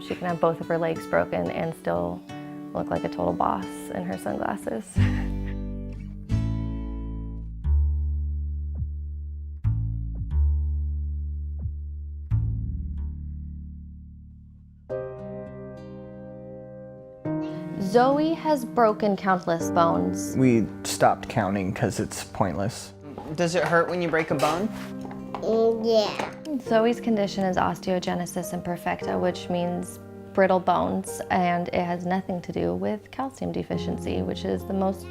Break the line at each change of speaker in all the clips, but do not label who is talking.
She can have both of her legs broken and still look like a total boss in her sunglasses. Zoe has broken countless bones.
We stopped counting because it's pointless.
Does it hurt when you break a bone?
Yeah.
Zoe's condition is osteogenesis imperfecta, which means brittle bones, and it has nothing to do with calcium deficiency, which is the most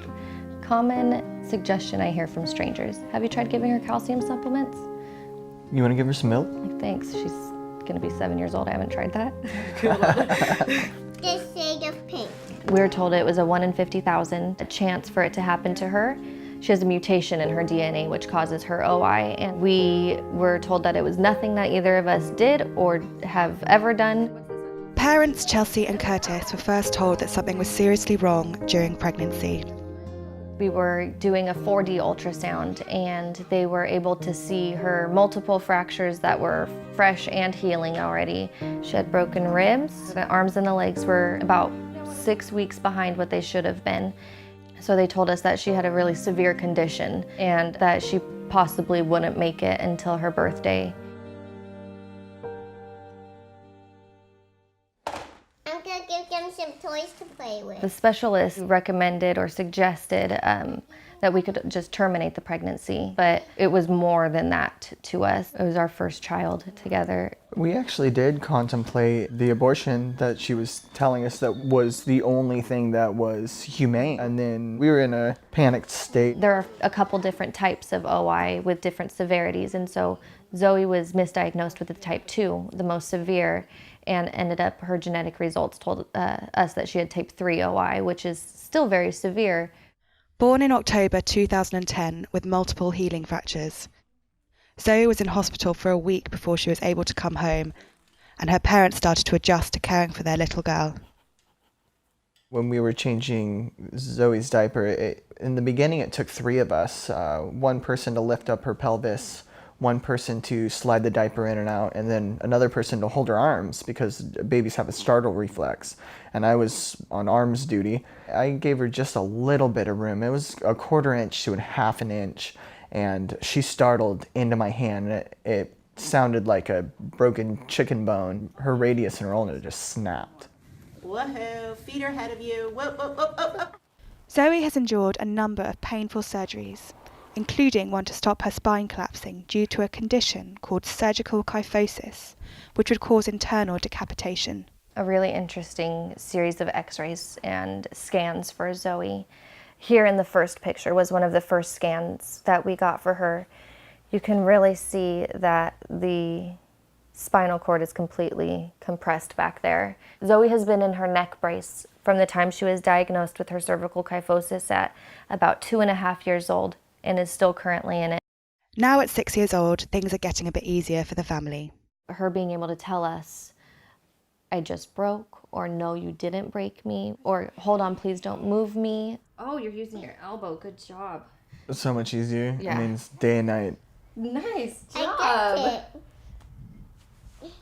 common suggestion I hear from strangers. Have you tried giving her calcium supplements?
You want to give her some milk?
Thanks, she's gonna be 7 years old. I haven't tried that.
This shade of pink.
We were told it was a 1 in 50,000 chance for it to happen to her. She has a mutation in her DNA which causes her OI, and we were told that it was nothing that either of us did or have ever done.
Parents Chelsea and Curtis were first told that something was seriously wrong during pregnancy.
We were doing a 4D ultrasound, and they were able to see her multiple fractures that were fresh and healing already. She had broken ribs. The arms and the legs were about 6 weeks behind what they should have been. So they told us that she had a really severe condition and that she possibly wouldn't make it until her birthday.
I'm gonna give them some toys to play with.
The specialist recommended or suggested that we could just terminate the pregnancy, but it was more than that to us. It was our first child together.
We actually did contemplate the abortion that she was telling us that was the only thing that was humane. And then we were in a panicked state.
There are a couple different types of OI with different severities, and so Zoe was misdiagnosed with the type 2, the most severe, and ended up, her genetic results told us that she had type 3 OI, which is still very severe.
Born in October 2010 with multiple healing fractures, Zoe was in hospital for a week before she was able to come home, and her parents started to adjust to caring for their little girl.
When we were changing Zoe's diaper, in the beginning it took 3 of us, one person to lift up her pelvis, one person to slide the diaper in and out, and then another person to hold her arms because babies have a startle reflex. And I was on arms duty. I gave her just a little bit of room. It was a 1/4 inch to a 1/2 inch, and she startled into my hand. It sounded like a broken chicken bone. Her radius and her ulna just snapped.
Whoa, feet are ahead of you. Whoa, whoa, whoa, whoa, whoa.
Zoe has endured a number of painful surgeries, including one to stop her spine collapsing due to a condition called surgical kyphosis, which would cause internal decapitation.
A really interesting series of x-rays and scans for Zoe. Here in the first picture was one of the first scans that we got for her. You can really see that the spinal cord is completely compressed back there. Zoe has been in her neck brace from the time she was diagnosed with her cervical kyphosis at about 2.5 years old, and is still currently in it.
Now at 6 years old, things are getting a bit easier for the family.
Her being able to tell us, I just broke, or no, you didn't break me, or hold on, please don't move me. Oh, you're using your elbow, good job.
It's so much easier.
Yeah.
It means day and night.
Nice job.
I got it.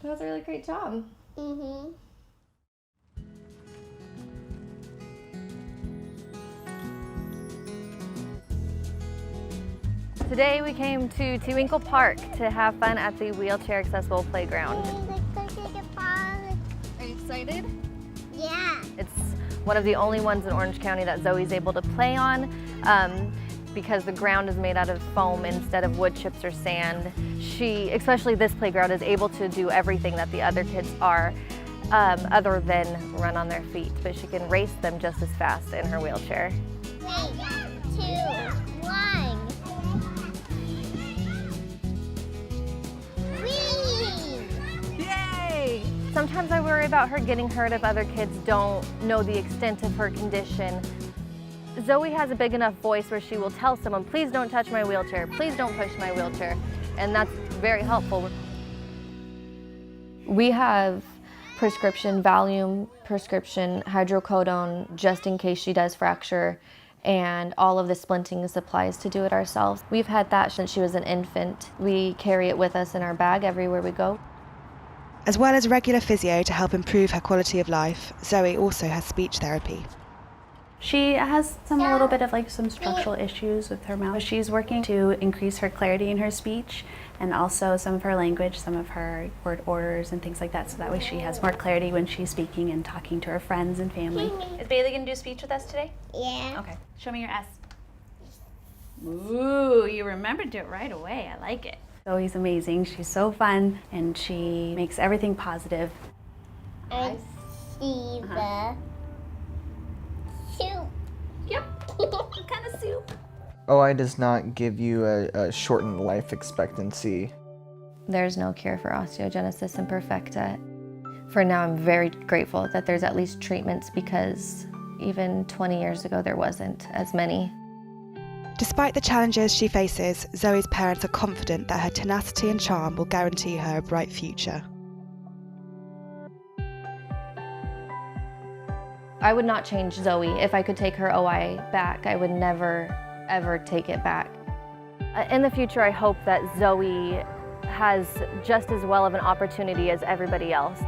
That was a really great job.
Mm-hmm.
Today we came to Tewinkle Park to have fun at the wheelchair accessible playground. Are you excited?
Yeah.
It's one of the only ones in Orange County that Zoe's able to play on because the ground is made out of foam instead of wood chips or sand. She, especially this playground, is able to do everything that the other kids are other than run on their feet, but she can race them just as fast in her wheelchair.
3, 2, 1. Whee!
Yay! Sometimes I worry about her getting hurt if other kids don't know the extent of her condition. Zoe has a big enough voice where she will tell someone, please don't touch my wheelchair, please don't push my wheelchair, and that's very helpful. We have prescription Valium, prescription hydrocodone, just in case she does fracture, and all of the splinting supplies to do it ourselves. We've had that since she was an infant. We carry it with us in our bag everywhere we go.
As well as regular physio to help improve her quality of life, Zoe also has speech therapy.
She has a little bit of some structural issues with her mouth. She's working to increase her clarity in her speech and also some of her language, some of her word orders and things like that, so that way she has more clarity when she's speaking and talking to her friends and family.
Is Bailey gonna do speech with us today?
Yeah.
Okay, show me your S. Ooh, you remembered it right away. I like it. Zoe's amazing. She's so fun and she makes everything positive.
I see the soup.
Yep. What kind of soup?
OI does not give you a shortened life expectancy.
There's no cure for osteogenesis imperfecta. For now, I'm very grateful that there's at least treatments, because even 20 years ago, there wasn't as many.
Despite the challenges she faces, Zoe's parents are confident that her tenacity and charm will guarantee her a bright future.
I would not change Zoe. If I could take her OI back, I would never, ever take it back. In the future, I hope that Zoe has just as well of an opportunity as everybody else.